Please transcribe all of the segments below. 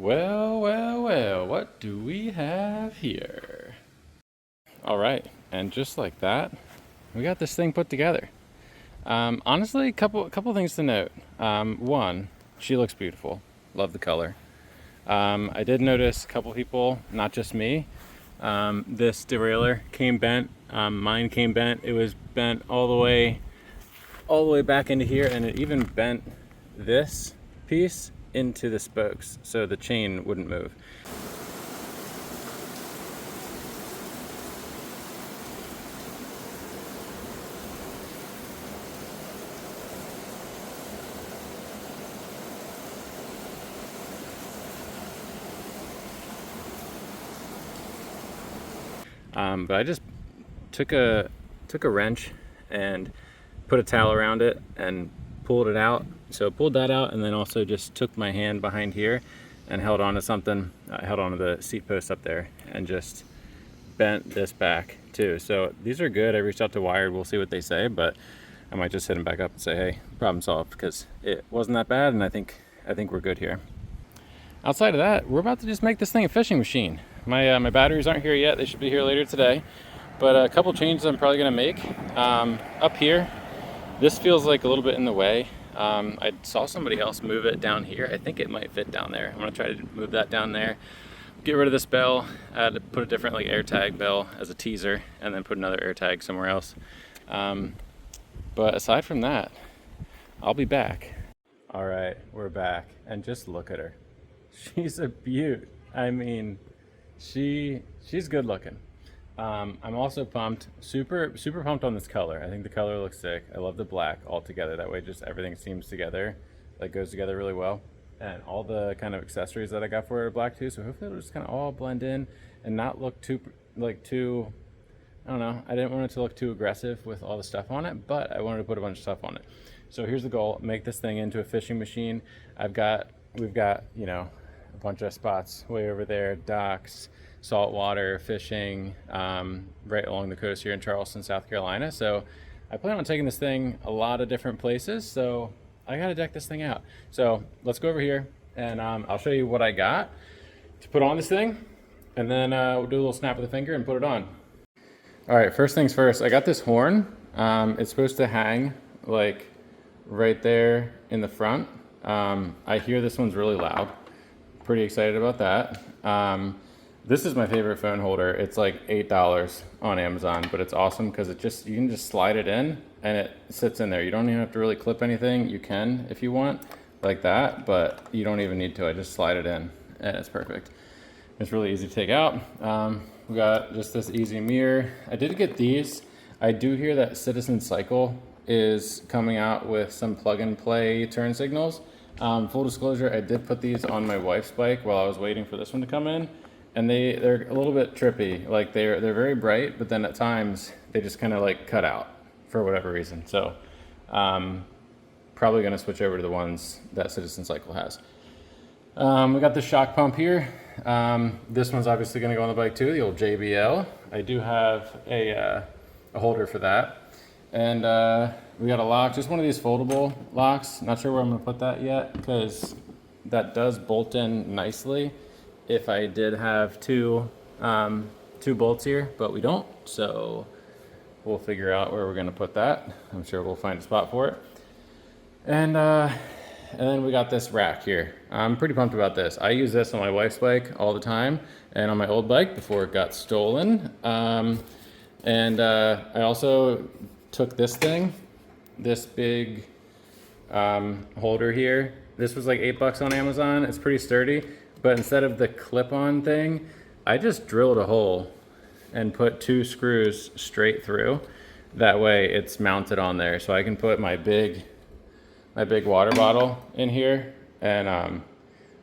Well, well, well, what do we have here? All right, and just like that, we got this thing put together. Honestly, couple things to note. One, she looks beautiful. Love the color. I did notice a couple people, not just me. This derailleur came bent. Mine came bent. It was bent all the way back into here, and it even bent this piece into the spokes, so the chain wouldn't move. But I just took a wrench and put a towel around it and pulled it out. So pulled that out, and then also just took my hand behind here and held on to something. I held onto the seat post up there and just bent this back too. So these are good. I reached out to Wired. We'll see what they say, but I might just hit them back up and say, hey, problem solved, because it wasn't that bad, and I think we're good here. Outside of that, we're about to just make this thing a fishing machine. My batteries aren't here yet. They should be here later today. But a couple changes I'm probably gonna make. Up here, this feels like a little bit in the way. I saw somebody else move it down here. I think it might fit down there. I'm gonna try to move that down there. Get rid of this bell, put a different like AirTag bell as a teaser, and then put another AirTag somewhere else. But aside from that, I'll be back. All right, we're back, and just look at her. She's a beaut. I mean, she's good looking. I'm also pumped, super pumped on this color. I think the color looks sick. I love the black all together. That way just everything seems together, like goes together really well. And all the kind of accessories that I got for it are black too, so hopefully it'll just kind of all blend in and not look too, I don't know. I didn't want it to look too aggressive with all the stuff on it, but I wanted to put a bunch of stuff on it. So here's the goal: make this thing into a fishing machine. We've got, you know, a bunch of spots way over there, docks, saltwater fishing, right along the coast here in Charleston, South Carolina. So I plan on taking this thing a lot of different places, so I gotta deck this thing out. So let's go over here, and I'll show you what I got to put on this thing, and then we'll do a little snap of the finger and put it on. All right, first things first, I got this horn. It's supposed to hang like right there in the front. I hear this one's really loud. Pretty excited about that. This is my favorite phone holder. It's like $8 on Amazon, but it's awesome because you can just slide it in and it sits in there. You don't even have to really clip anything. You can if you want, like that, but you don't even need to. I just slide it in and it's perfect. It's really easy to take out. We got just this easy mirror. I did get these. I do hear that Citizen Cycle is coming out with some plug and play turn signals. Full disclosure, I did put these on my wife's bike while I was waiting for this one to come in, and they're a little bit trippy. Like they're very bright, but then at times they just kind of like cut out for whatever reason. So probably gonna switch over to the ones that Citizen Cycle has. We got the shock pump here. This one's obviously gonna go on the bike too, the old JBL. I do have a holder for that. And we got a lock, just one of these foldable locks. Not sure where I'm gonna put that yet, because that does bolt in nicely if I did have two bolts here, but we don't. So we'll figure out where we're gonna put that. I'm sure we'll find a spot for it. And then we got this rack here. I'm pretty pumped about this. I use this on my wife's bike all the time and on my old bike before it got stolen. I also took this thing, this big holder here. This was like $8 on Amazon. It's pretty sturdy, but instead of the clip-on thing, I just drilled a hole and put 2 screws straight through. That way it's mounted on there, so I can put my big water bottle in here, and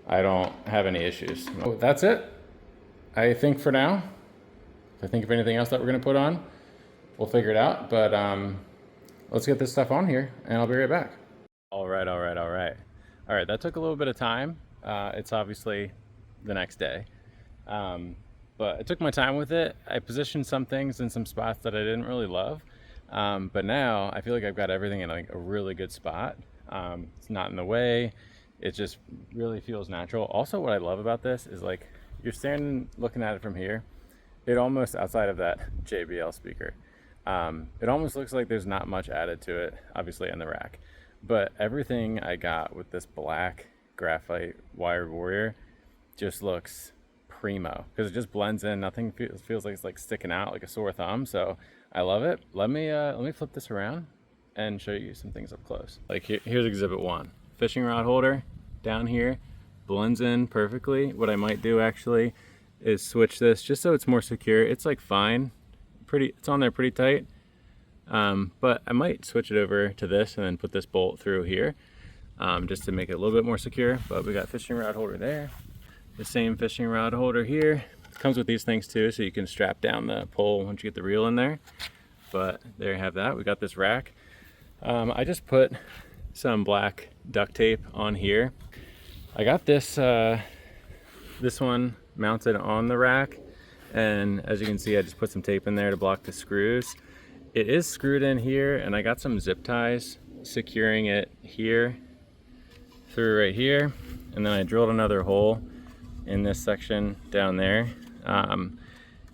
I don't have any issues. That's it, I think, for now. If I think of anything else that we're gonna put on, we'll figure it out, but let's get this stuff on here and I'll be right back. All right, that took a little bit of time. It's obviously the next day, but I took my time with it. I positioned some things in some spots that I didn't really love, but now I feel like I've got everything in like a really good spot. It's not in the way. It just really feels natural. Also, what I love about this is like you're standing looking at it from here, it almost, outside of that JBL speaker, it almost looks like there's not much added to it, obviously in the rack, but everything I got with this black graphite wired warrior just looks primo because it just blends in. Nothing feels like it's like sticking out like a sore thumb. So I love it. Let me flip this around and show you some things up close. Like here's exhibit 1, fishing rod holder down here, blends in perfectly. What I might do actually is switch this just so it's more secure. It's like fine, it's on there pretty tight, but I might switch it over to this and then put this bolt through here, just to make it a little bit more secure. But we got fishing rod holder there, the same fishing rod holder here. It comes with these things too, so you can strap down the pole once you get the reel in there. But there you have that. We got this rack. I just put some black duct tape on here. I got this this one mounted on the rack, and as you can see, I just put some tape in there to block the screws. It is screwed in here, and I got some zip ties securing it here through right here, and then I drilled another hole in this section down there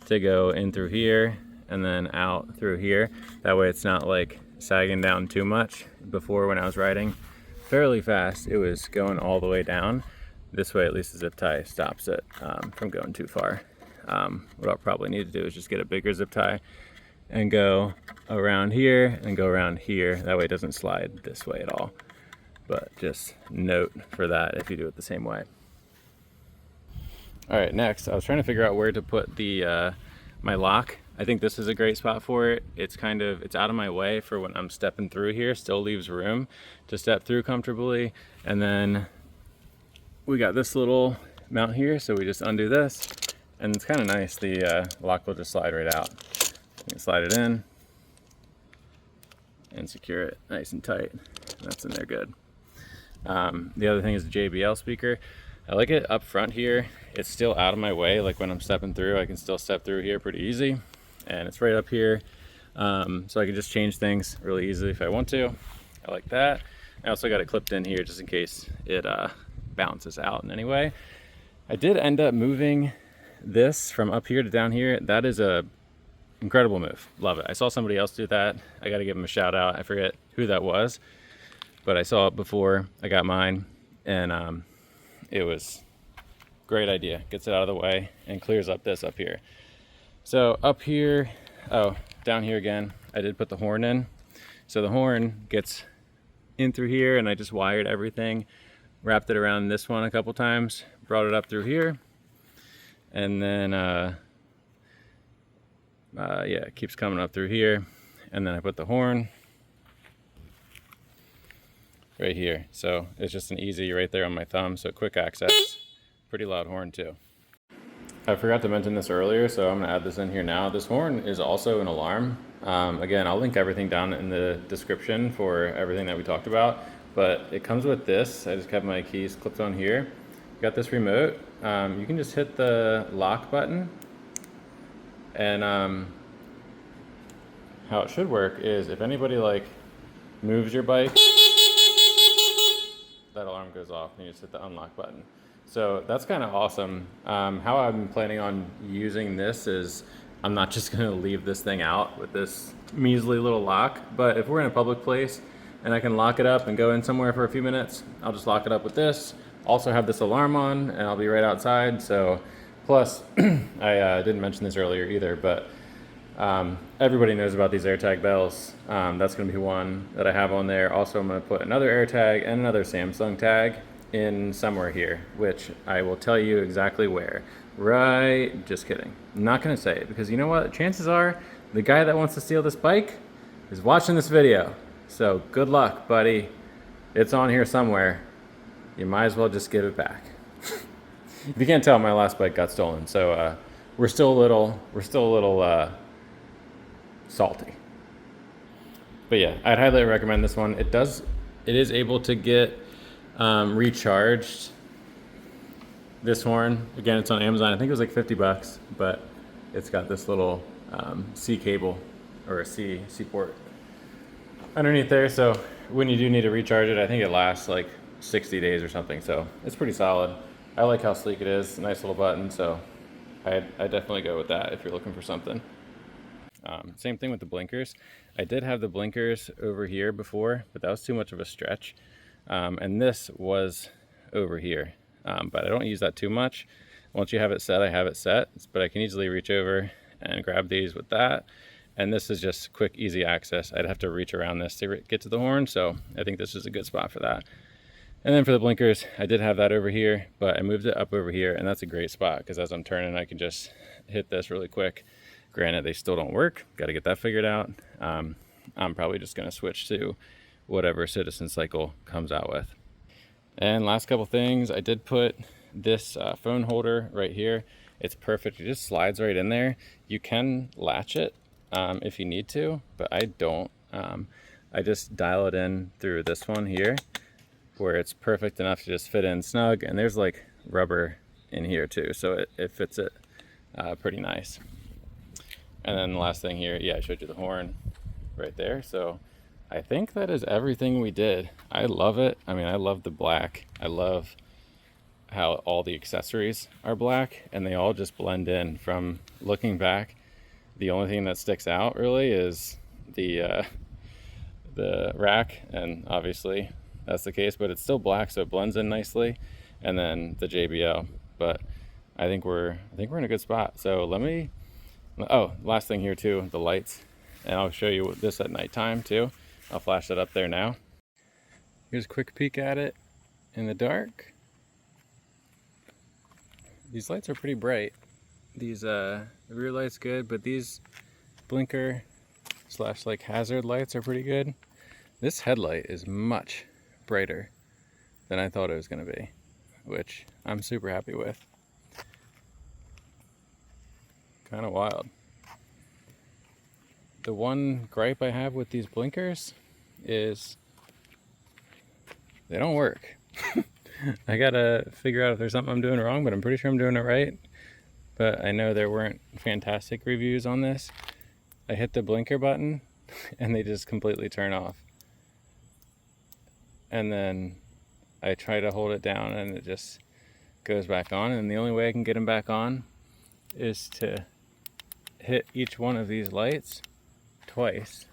to go in through here and then out through here. That way it's not like sagging down too much. Before, when I was riding fairly fast, it was going all the way down. This way at least the zip tie stops it from going too far. What I'll probably need to do is just get a bigger zip tie and go around here and go around here. That way it doesn't slide this way at all. But just note for that if you do it the same way. All right, next, I was trying to figure out where to put the my lock. I think this is a great spot for it. It's out of my way for when I'm stepping through here. Still leaves room to step through comfortably. And then we got this little mount here, so we just undo this, and it's kind of nice. The lock will just slide right out. You can slide it in and secure it nice and tight. That's in there good. The other thing is the JBL speaker. I like it up front here. It's still out of my way. Like when I'm stepping through, I can still step through here pretty easy. And it's right up here. So I can just change things really easily if I want to. I like that. I also got it clipped in here just in case it bounces out in any way. I did end up moving this from up here to down here. That is a incredible move. Love it. I saw somebody else do that. I got to give them a shout out. I forget who that was, but I saw it before I got mine, and it was great idea. Gets it out of the way and clears up this up here. So up here, down here again, I did put the horn in. So the horn gets in through here, and I just wired everything, wrapped it around this one a couple times, brought it up through here, and then yeah, it keeps coming up through here, and then I put the horn right here. So it's just an easy right there on my thumb, so quick access. Pretty loud horn too. I forgot to mention this earlier, so I'm gonna add this in here now. This horn is also an alarm. Again, I'll link everything down in the description for everything that we talked about, but it comes with this. I just kept my keys clipped on here. Got this remote. You can just hit the lock button, and how it should work is if anybody like moves your bike, that alarm goes off and you just hit the unlock button. So that's kind of awesome. How I'm planning on using this is I'm not just gonna leave this thing out with this measly little lock, but if we're in a public place and I can lock it up and go in somewhere for a few minutes, I'll just lock it up with this. Also have this alarm on, and I'll be right outside. So plus, I didn't mention this earlier either, but everybody knows about these AirTag bells. That's gonna be one that I have on there. Also, I'm gonna put another AirTag and another Samsung tag in somewhere here, which I will tell you exactly where. Right, just kidding. I'm not gonna say it, because you know what? Chances are the guy that wants to steal this bike is watching this video. So good luck, buddy. It's on here somewhere. You might as well just give it back. If you can't tell, my last bike got stolen, so we're still a little salty. But yeah, I'd highly recommend this one. It is able to get recharged. This horn, again, it's on Amazon. I think it was like 50 bucks, but it's got this little C cable or a C port underneath there. So when you do need to recharge it, I think it lasts like 60 days or something, so it's pretty solid. I like how sleek it is, nice little button, so I definitely go with that if you're looking for something. Same thing with the blinkers. I did have the blinkers over here before, but that was too much of a stretch. And this was over here, but I don't use that too much. Once you have it set, I have it set, but I can easily reach over and grab these with that. And this is just quick, easy access. I'd have to reach around this to get to the horn, so I think this is a good spot for that. And then for the blinkers, I did have that over here, but I moved it up over here, and that's a great spot because as I'm turning, I can just hit this really quick. Granted, they still don't work. Got to get that figured out. I'm probably just going to switch to whatever Citizen Cycle comes out with. And last couple things, I did put this phone holder right here. It's perfect. It just slides right in there. You can latch it if you need to, but I don't. I just dial it in through this one here where it's perfect enough to just fit in snug. And there's like rubber in here too, so it fits it pretty nice. And then the last thing here, yeah, I showed you the horn right there. So I think that is everything we did. I love it. I mean, I love the black. I love how all the accessories are black and they all just blend in. From looking back, the only thing that sticks out really is the rack, and obviously that's the case, but it's still black, so it blends in nicely. And then the JBL, but I think we're in a good spot. So let me, oh, last thing here too, the lights, and I'll show you this at nighttime too. I'll flash that up there now. Here's a quick peek at it in the dark. These lights are pretty bright. These the rear light's good, but these blinker slash like hazard lights are pretty good. This headlight is much brighter than I thought it was going to be, which I'm super happy with. Kind of wild. The one gripe I have with these blinkers is they don't work. I gotta figure out if there's something I'm doing wrong, but I'm pretty sure I'm doing it right. But I know there weren't fantastic reviews on this. I hit the blinker button and they just completely turn off. And then I try to hold it down and it just goes back on. And the only way I can get them back on is to hit each one of these lights twice,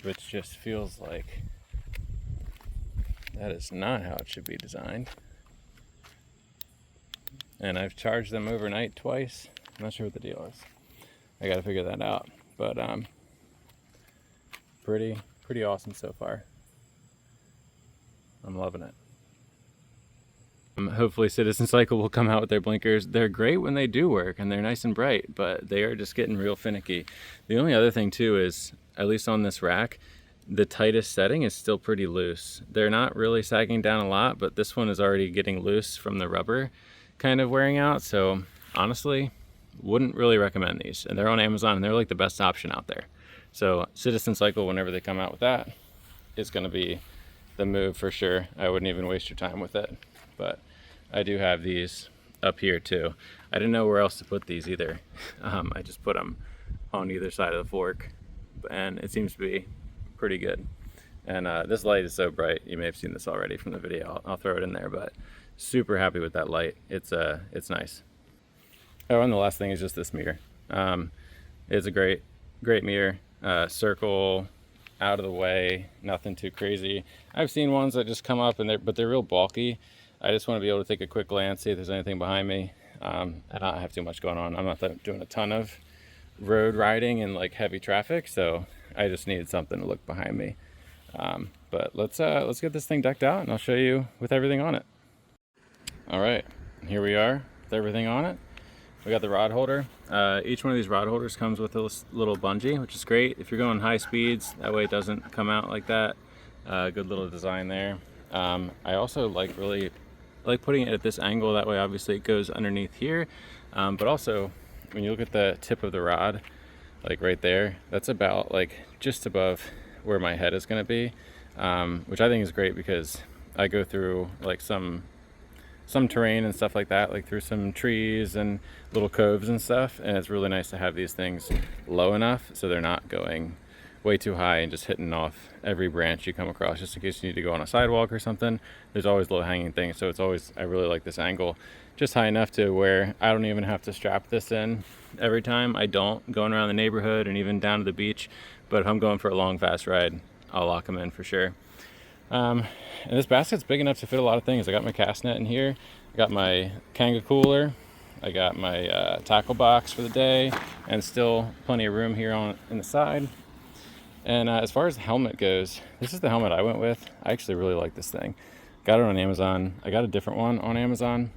which just feels like that is not how it should be designed. And I've charged them overnight twice. I'm not sure what the deal is. I gotta figure that out. But pretty awesome so far. I'm loving it. Hopefully Citizen Cycle will come out with their blinkers. They're great when they do work and they're nice and bright, but they are just getting real finicky. The only other thing too is, at least on this rack, the tightest setting is still pretty loose. They're not really sagging down a lot, but this one is already getting loose from the rubber kind of wearing out. So honestly, wouldn't really recommend these. And they're on Amazon and they're like the best option out there. So Citizen Cycle, whenever they come out with that, is gonna be the move for sure. I wouldn't even waste your time with it. But I do have these up here too. I didn't know where else to put these either. I just put them on either side of the fork, and it seems to be pretty good. And this light is so bright. You may have seen this already from the video. I'll throw it in there, but super happy with that light. It's nice. Oh, and the last thing is just this mirror. It's a great mirror. Circle, out of the way, nothing too crazy. I've seen ones that just come up and they're real bulky. I just want to be able to take a quick glance, see if there's anything behind me. I don't have too much going on. I'm not doing a ton of road riding and like heavy traffic, so I just needed something to look behind me. But let's get this thing decked out and I'll show you with everything on it. All right, here we are with everything on it. We got the rod holder. Each one of these rod holders comes with a little bungee, which is great if you're going high speeds. That way it doesn't come out like that. Good little design there. I also really like putting it at this angle. That way obviously it goes underneath here. But also when you look at the tip of the rod, like right there, that's about like just above where my head is going to be, which I think is great because I go through like some terrain and stuff like that, like through some trees and little coves and stuff, and it's really nice to have these things low enough so they're not going way too high and just hitting off every branch you come across, just in case you need to go on a sidewalk or something. There's always low hanging things, so it's always, I really like this angle, just high enough to where I don't even have to strap this in every time. I don't, going around the neighborhood and even down to the beach, but if I'm going for a long fast ride, I'll lock them in for sure. And this basket's big enough to fit a lot of things. I got my cast net in here, I got my Kanga cooler, I got my tackle box for the day, and still plenty of room here on in the side. And as far as the helmet goes, this is the helmet I went with. I actually really like this thing. Got it on Amazon. I got a different one on Amazon.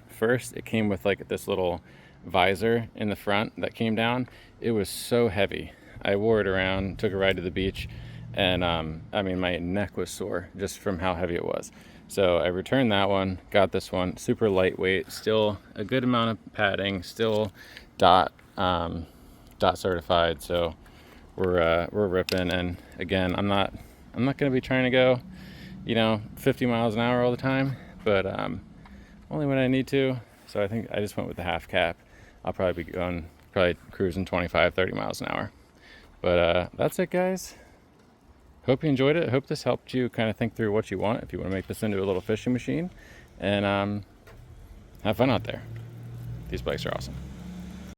First, it came with like this little visor in the front that came down. It was so heavy. I wore it around, took a ride to the beach, and I mean, my neck was sore just from how heavy it was. So I returned that one, got this one, super lightweight, still a good amount of padding, still dot certified. So we're ripping. And again, I'm not going to be trying to go, 50 miles an hour all the time, but only when I need to. So I think I just went with the half cap. I'll probably be cruising 25, 30 miles an hour. But that's it, guys. Hope you enjoyed it. Hope this helped you kind of think through what you want, if you want to make this into a little fishing machine, and have fun out there. These bikes are awesome.